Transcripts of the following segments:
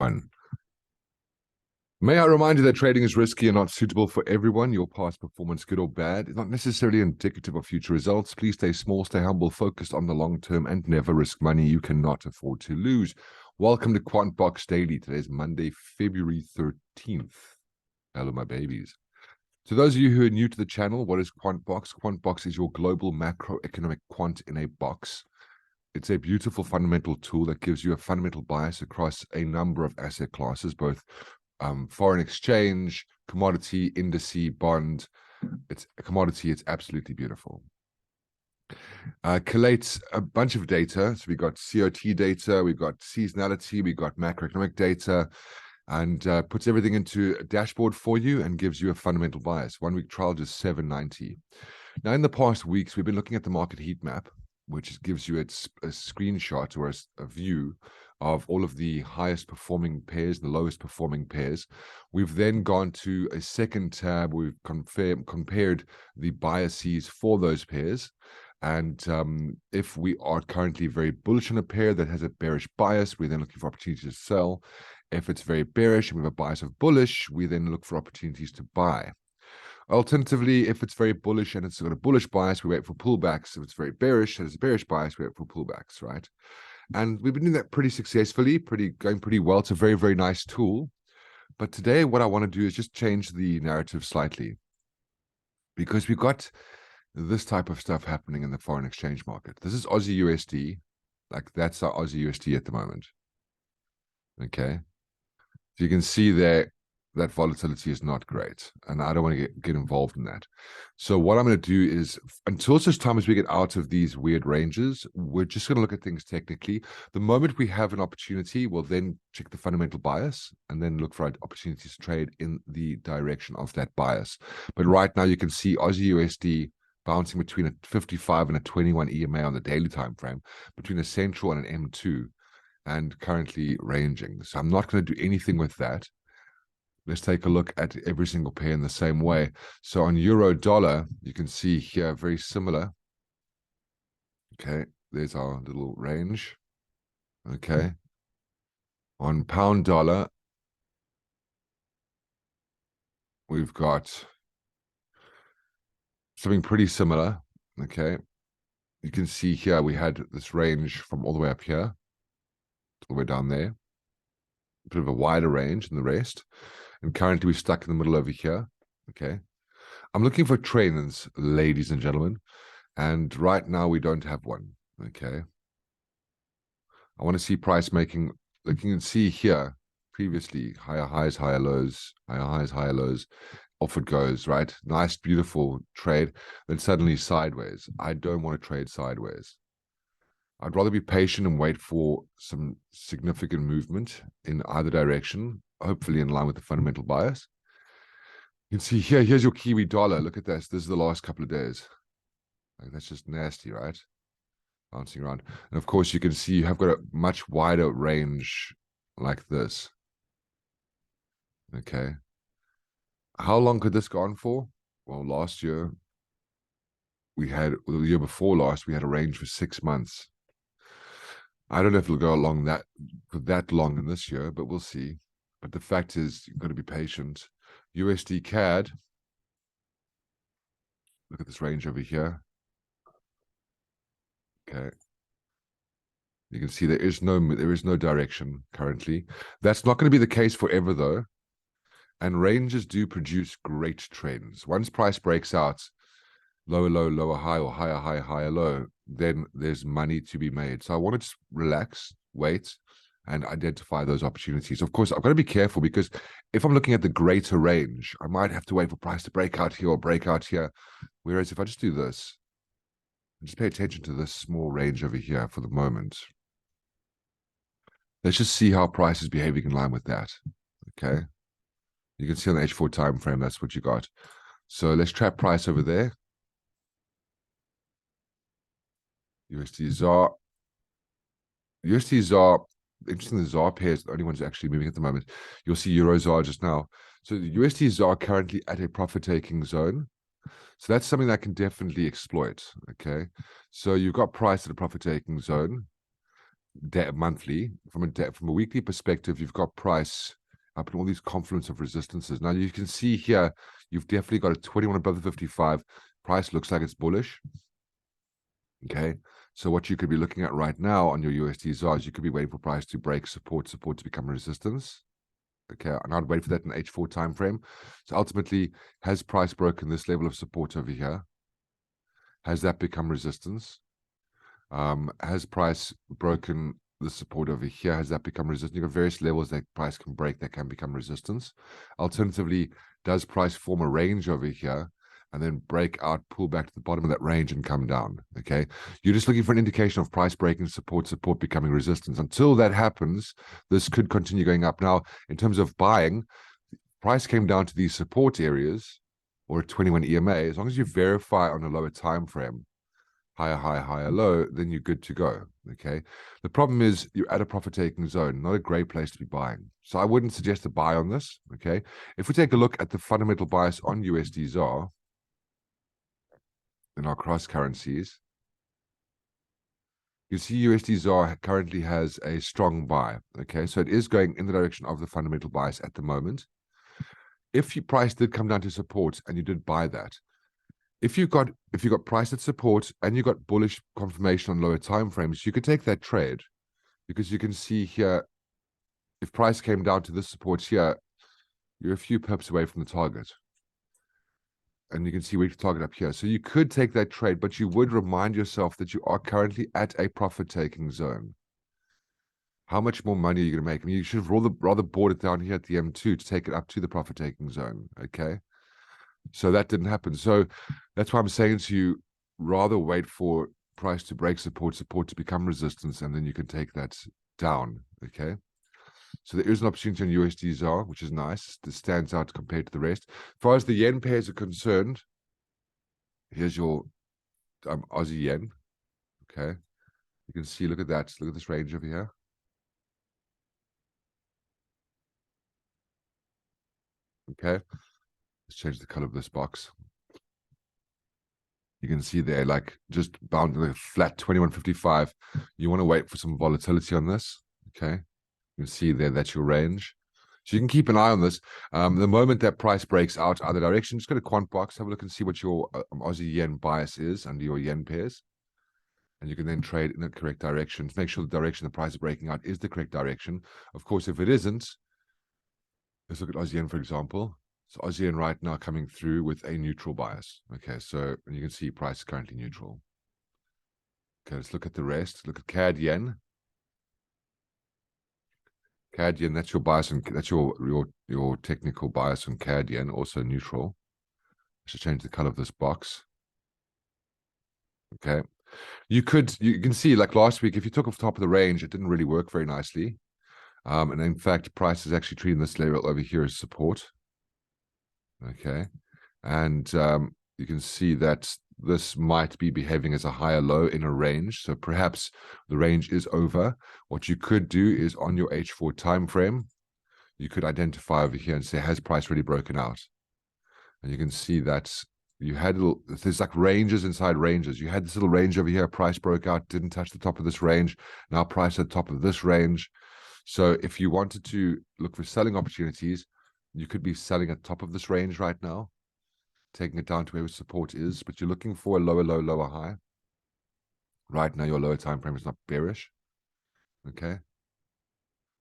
One. May I remind you that trading is risky and not suitable for everyone. Your past performance, good or bad, is not necessarily indicative of future results. Please stay small, stay humble, focused on the long term, and never risk money you cannot afford to lose. Welcome to QuantBox Daily. Today is Monday, February 13th. Hello, my babies. To those of you who are new to the channel, what is QuantBox? QuantBox is your global macroeconomic quant-in-a-box. It's a beautiful fundamental tool that gives you a fundamental bias across a number of asset classes, both foreign exchange, commodity, indice, bond. It's a commodity. It's absolutely beautiful. Collates a bunch of data. So we got COT data, we've got seasonality, we've got macroeconomic data, and puts everything into a dashboard for you and gives you a fundamental bias. 1 week trial just $7.90. Now, in the past weeks, we've been looking at the market heat map, which gives you a screenshot or a view of all of the highest performing pairs, the lowest performing pairs. We've then gone to a second tab. We've compared the biases for those pairs. And if we are currently very bullish on a pair that has a bearish bias, we're then looking for opportunities to sell. If it's very bearish and we have a bias of bullish, we then look for opportunities to buy. Alternatively, if it's very bullish and it's got a bullish bias, we wait for pullbacks. If it's very bearish and it's a bearish bias, we wait for pullbacks, right? And we've been doing that pretty successfully, going pretty well. It's a very, very nice tool. But today, what I want to do is just change the narrative slightly, because we've got this type of stuff happening in the foreign exchange market. This is Aussie USD. Like, that's our Aussie USD at the moment. Okay. So you can see there, that volatility is not great, and I don't want to get involved in that. So what I'm going to do is, until such time as we get out of these weird ranges, we're just going to look at things technically. The moment we have an opportunity, we'll then check the fundamental bias and then look for opportunities to trade in the direction of that bias. But right now you can see Aussie USD bouncing between a 55 and a 21 EMA on the daily time frame, between a central and an M2, and currently ranging. So I'm not going to do anything with that. Let's take a look at every single pair in the same way. So on euro dollar, you can see here very similar. Okay, there's our little range. Okay. On pound dollar, we've got something pretty similar. Okay. You can see here we had this range from all the way up here, all the way down there. A bit of a wider range than the rest. And currently we're stuck in the middle over here. Okay. I'm looking for trainers, ladies and gentlemen. And right now we don't have one. Okay. I want to see price making. Like you can see here, previously, higher highs, higher lows, higher highs, higher lows. Off it goes, right? Nice, beautiful trade. Then suddenly sideways. I don't want to trade sideways. I'd rather be patient and wait for some significant movement in either direction, hopefully in line with the fundamental bias. You can see here, here's your Kiwi dollar. Look at this. This is the last couple of days. Like, that's just nasty, right? Bouncing around. And of course, you can see you have got a much wider range like this. Okay. How long could this go on for? Well, last year, the year before last, we had a range for 6 months. I don't know if it'll go along for that long in this year, but we'll see. But the fact is, you've got to be patient. USD CAD. Look at this range over here. Okay. You can see there is no direction currently. That's not going to be the case forever, though. And ranges do produce great trends. Once price breaks out, lower low, lower high, or higher high, higher low, then there's money to be made. So I want to just relax, wait, and identify those opportunities. Of course, I've got to be careful, because if I'm looking at the greater range, I might have to wait for price to break out here or break out here. Whereas if I just do this, and just pay attention to this small range over here for the moment, let's just see how price is behaving in line with that. Okay. You can see on the H4 time frame, that's what you got. So let's trap price over there. USD ZAR. USD ZAR. Interesting, the ZAR pair is the only ones actually moving at the moment. You'll see Euro ZAR just now. So the USD ZAR currently at a profit-taking zone. So that's something that I can definitely exploit. Okay. So you've got price at a profit-taking zone. monthly. From a weekly perspective, you've got price up in all these confluence of resistances. Now you can see here, you've definitely got a 21 above the 55. Price looks like it's bullish. Okay, so what you could be looking at right now on your USD ZAR is you could be waiting for price to break support to become resistance. Okay, and I'd wait for that in the H4 time frame. So ultimately, has price broken this level of support over here? Has that become resistance? Has price broken the support over here? Has that become resistance? You've got various levels that price can break that can become resistance. Alternatively, does price form a range over here and then break out, pull back to the bottom of that range and come down? Okay, you're just looking for an indication of price breaking support becoming resistance. Until that happens, this could continue going up. Now, in terms of buying, price came down to these support areas or a 21 EMA. As long as you verify on a lower time frame, higher, higher, higher, low, then you're good to go. Okay. The problem is you're at a profit taking zone, not a great place to be buying. So I wouldn't suggest a buy on this. Okay. If we take a look at the fundamental bias on USD ZAR in our cross currencies, you see USD ZAR currently has a strong buy. Okay. So it is going in the direction of the fundamental bias at the moment. If your price did come down to support and you did buy that, if you got price at support and you got bullish confirmation on lower time frames, you could take that trade, because you can see here, if price came down to this support here, you're a few pips away from the target. And you can see we target up here. So you could take that trade, but you would remind yourself that you are currently at a profit-taking zone. How much more money are you going to make? I mean, you should have rather bought it down here at the M2 to take it up to the profit-taking zone, okay? So that didn't happen. So that's why I'm saying to you, rather wait for price to break support to become resistance, and then you can take that down, okay? So there is an opportunity on USD ZAR, which is nice. This stands out compared to the rest. As far as the yen pairs are concerned, here's your Aussie yen, okay? You can see, look at that. Look at this range over here. Okay, let's change the color of this box. You can see there, like, just bound like flat 21.55. You want to wait for some volatility on this, okay? You can see there, that's your range. So you can keep an eye on this. The moment that price breaks out either direction, just go to QuantBox, have a look and see what your Aussie yen bias is under your yen pairs. And you can then trade in the correct direction to make sure the direction the price is breaking out is the correct direction. Of course, if it isn't, let's look at Aussie yen, for example. So Aussie yen right now coming through with a neutral bias. Okay, so you can see price is currently neutral. Okay, let's look at the rest. Look at CAD yen. CAD yen, that's your bias, and that's your technical bias on CAD yen, also neutral. I should change the color of this box. Okay, you can see, like last week, if you took off the top of the range, it didn't really work very nicely. And in fact, price is actually treating this level over here as support. Okay, and you can see that this might be behaving as a higher low in a range. So perhaps the range is over. What you could do is on your H4 time frame, you could identify over here and say, has price really broken out? And you can see that you had there's like ranges inside ranges. You had this little range over here, price broke out, didn't touch the top of this range. Now price at the top of this range. So if you wanted to look for selling opportunities, you could be selling at the top of this range right now, taking it down to where support is, but you're looking for a lower low, lower high. Right now, your lower time frame is not bearish. Okay.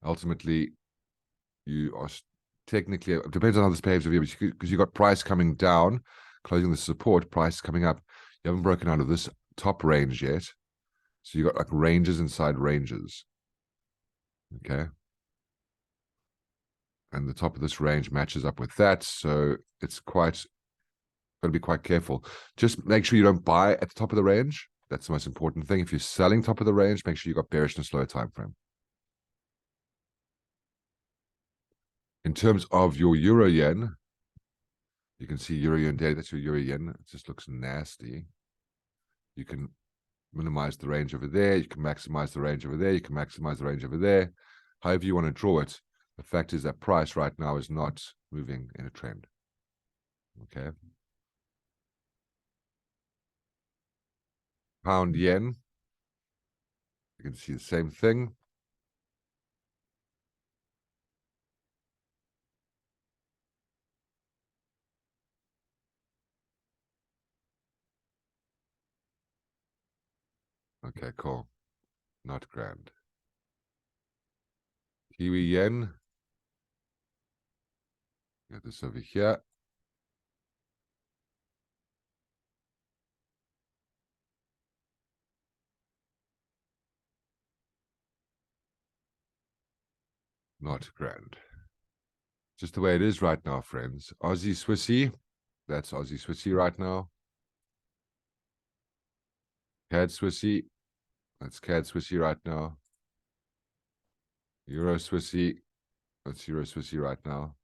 Ultimately, you are technically, it depends on how this behaves over here, because you got price coming down, closing the support, price coming up. You haven't broken out of this top range yet. So you got like ranges inside ranges. Okay. And the top of this range matches up with that. So it's got to be quite careful. Just make sure you don't buy at the top of the range. That's the most important thing. If you're selling top of the range, make sure you got bearishness lower time frame. In terms of your euro yen, you can see euro yen data. That's your euro yen. It just looks nasty. You can minimize the range over there. You can maximize the range over there. You can maximize the range over there. However you want to draw it. The fact is that price right now is not moving in a trend. Okay. Pound yen. You can see the same thing. Okay, cool. Not grand. Kiwi yen. Get this over here. Not grand. Just the way it is right now, friends. Aussie Swissy. That's Aussie Swissy right now. CAD Swissy. That's CAD Swissy right now. Euro Swissy. That's Euro Swissy right now.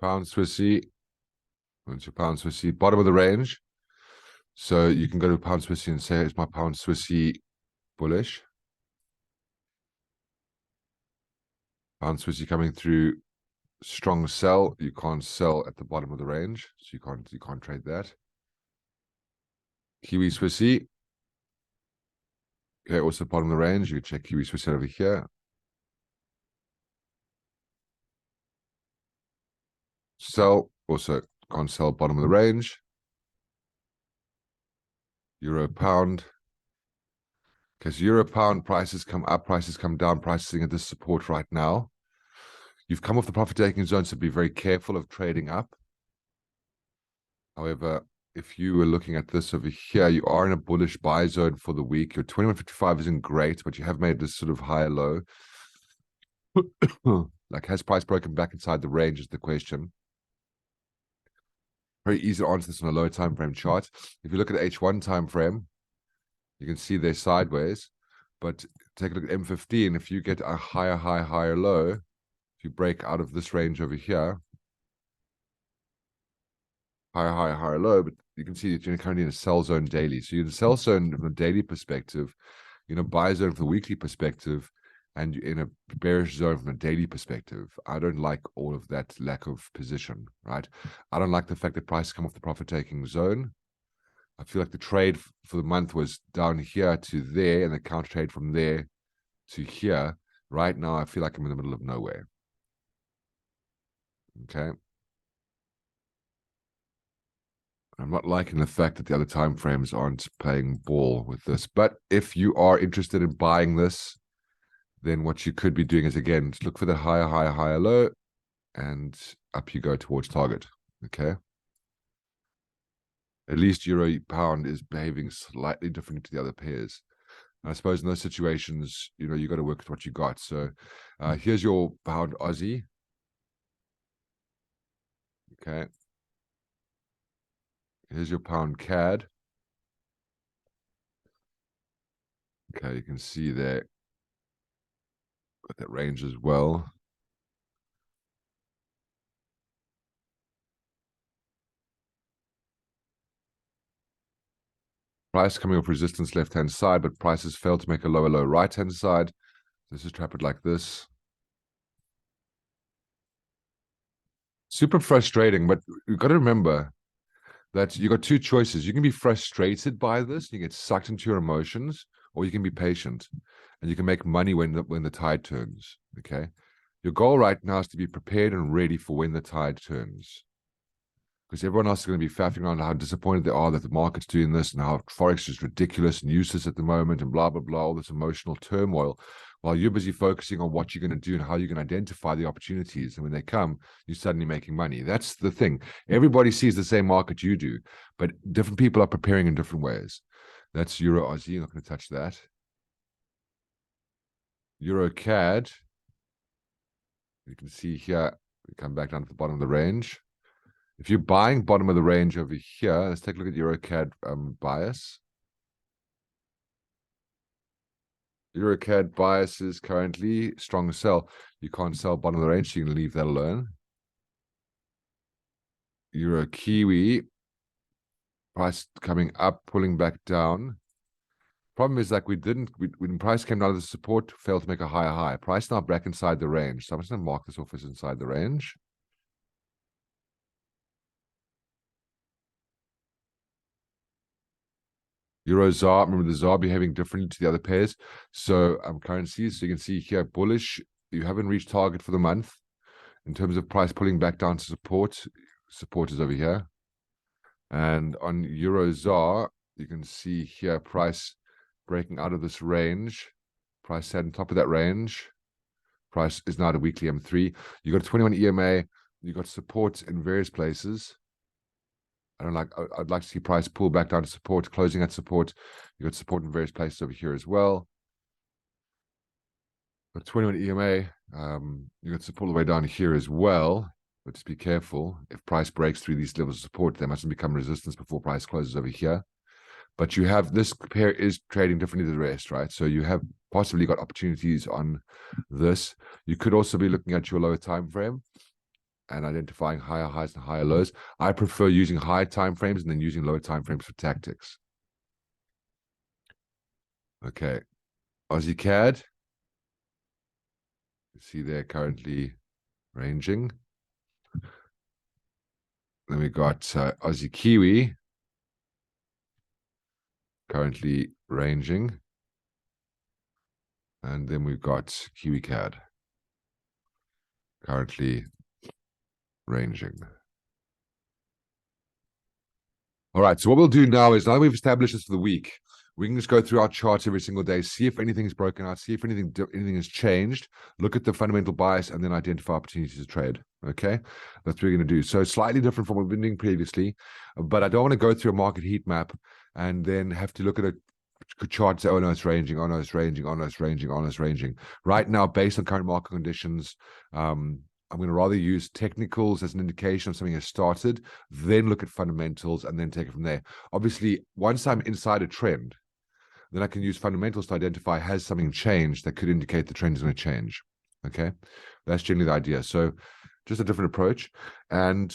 Pound Swissy. That's your Pound Swissy. Bottom of the range. So you can go to Pound Swissy and say, it's my Pound Swissy bullish. Pound Swissy coming through strong sell. You can't sell at the bottom of the range, so you can't trade that. Kiwi Swissy. Okay, also bottom of the range. You can check Kiwi Swissy over here. Sell, also can't sell bottom of the range. Euro pound. Because Euro pound prices come up, prices come down, pricing at this support right now. You've come off the profit taking zone, so be very careful of trading up. However, if you were looking at this over here, you are in a bullish buy zone for the week. Your 21.55 isn't great, but you have made this sort of higher low. Like, has price broken back inside the range is the question. Very easy to answer this on a lower time frame chart. If you look at the H1 time frame, you can see they're sideways. But take a look at M15. If you get a higher high, higher low, if you break out of this range over here, higher high, higher low, but you can see that you're currently in a sell zone daily. So you're in a sell zone from a daily perspective, you're in a buy zone from a weekly perspective, and you're in a bearish zone from a daily perspective. I don't like all of that lack of position, right? I don't like the fact that prices come off the profit-taking zone. I feel like the trade for the month was down here to there, and the counter trade from there to here. Right now, I feel like I'm in the middle of nowhere. Okay. I'm not liking the fact that the other time frames aren't playing ball with this. But if you are interested in buying this, then what you could be doing is, again, look for the higher, higher, higher low, and up you go towards target. Okay. At least euro pound is behaving slightly differently to the other pairs. And I suppose in those situations, you got to work with what you got. So here's your pound Aussie. Okay. Here's your pound CAD. Okay, you can see there. Got that range as well. Price coming off resistance left-hand side, but prices failed to make a lower low right-hand side. This is trap it like this. Super frustrating, but you've got to remember that you got two choices. You can be frustrated by this, you get sucked into your emotions, or you can be patient and you can make money when the tide turns. Okay. Your goal right now is to be prepared and ready for when the tide turns. Because everyone else is going to be faffing around how disappointed they are that the market's doing this and how Forex is ridiculous and useless at the moment and blah, blah, blah, all this emotional turmoil, while you're busy focusing on what you're going to do and how you're going to identify the opportunities. And when they come, you're suddenly making money. That's the thing. Everybody sees the same market you do, but different people are preparing in different ways. That's Euro Aussie. I'm not going to touch that. Euro CAD. You can see here, we come back down to the bottom of the range. If you're buying bottom of the range over here, let's take a look at EuroCAD bias. EuroCAD bias is currently strong sell. You can't sell bottom of the range, so you can leave that alone. Euro Kiwi price coming up, pulling back down. Problem is, like, when price came down to the support, failed to make a higher high. Price now back inside the range. So I'm just going to mark this off as inside the range. Euro ZAR, remember the ZAR behaving differently to the other pairs. So currencies, so you can see here, bullish, you haven't reached target for the month. In terms of price pulling back down to support, support is over here. And on Euro ZAR, you can see here price breaking out of this range. Price sat on top of that range. Price is now at a weekly M3. You got a 21 EMA. You got support in various places. I'd like to see price pull back down to support, closing at support. You got support in various places over here as well. Got 21 EMA. You got support all the way down here as well. But just be careful. If price breaks through these levels of support, they mustn't become resistance before price closes over here. But you have this pair is trading differently than the rest, right? So you have possibly got opportunities on this. You could also be looking at your lower time frame and identifying higher highs and higher lows. I prefer using higher time frames and then using lower time frames for tactics. Okay, Aussie CAD. You see they're currently ranging. Then we got Aussie Kiwi currently ranging. And then we've got Kiwi CAD currently ranging. All right, so what we'll do now is, now that we've established this for the week, we can just go through our charts every single day, see if anything's broken out, see if anything has changed, look at the fundamental bias, and then identify opportunities to trade. Okay, that's what we're going to do. So slightly different from what we've been doing previously, but I don't want to go through a market heat map and then have to look at a chart and say, oh no, it's ranging, oh no, it's ranging, oh no, it's ranging, oh no, it's ranging. Right now, based on current market conditions, I'm going to rather use technicals as an indication of something has started, then look at fundamentals and then take it from there. Obviously, once I'm inside a trend, then I can use fundamentals to identify, has something changed that could indicate the trend is going to change. Okay, that's generally the idea. So just a different approach. And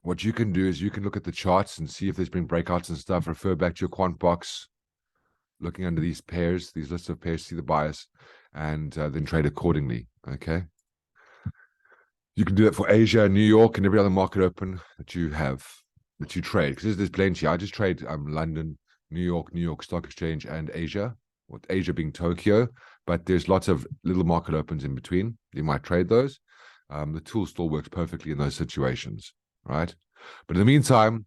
what you can do is you can look at the charts and see if there's been breakouts and stuff, refer back to your QuantBox, looking under these pairs, these lists of pairs, see the bias, and then trade accordingly. Okay. You can do that for Asia, New York, and every other market open that you have, that you trade. Because there's plenty. I just trade London, New York Stock Exchange, and Asia, with Asia being Tokyo. But there's lots of little market opens in between. You might trade those. The tool still works perfectly in those situations, right? But in the meantime,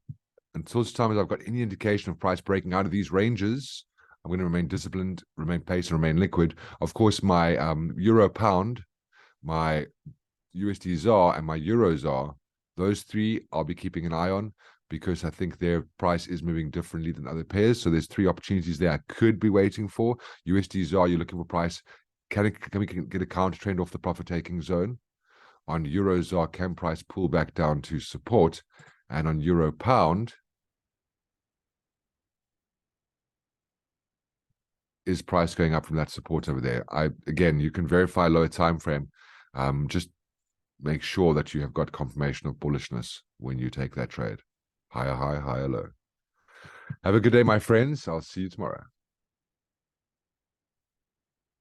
until such time as I've got any indication of price breaking out of these ranges, I'm going to remain disciplined, remain patient, remain liquid. Of course, my Euro Pound, my USD ZAR, and my Euro ZAR, those three I'll be keeping an eye on because I think their price is moving differently than other pairs. So there's three opportunities there I could be waiting for. USD ZAR, you're looking for price. Can we get a counter trend off the profit taking zone? On Euro ZAR, can price pull back down to support? And on Euro Pound, is price going up from that support over there? Again, you can verify lower time frame. Just make sure that you have got confirmation of bullishness when you take that trade. Higher high, higher low. Have a good day, my friends. I'll see you tomorrow.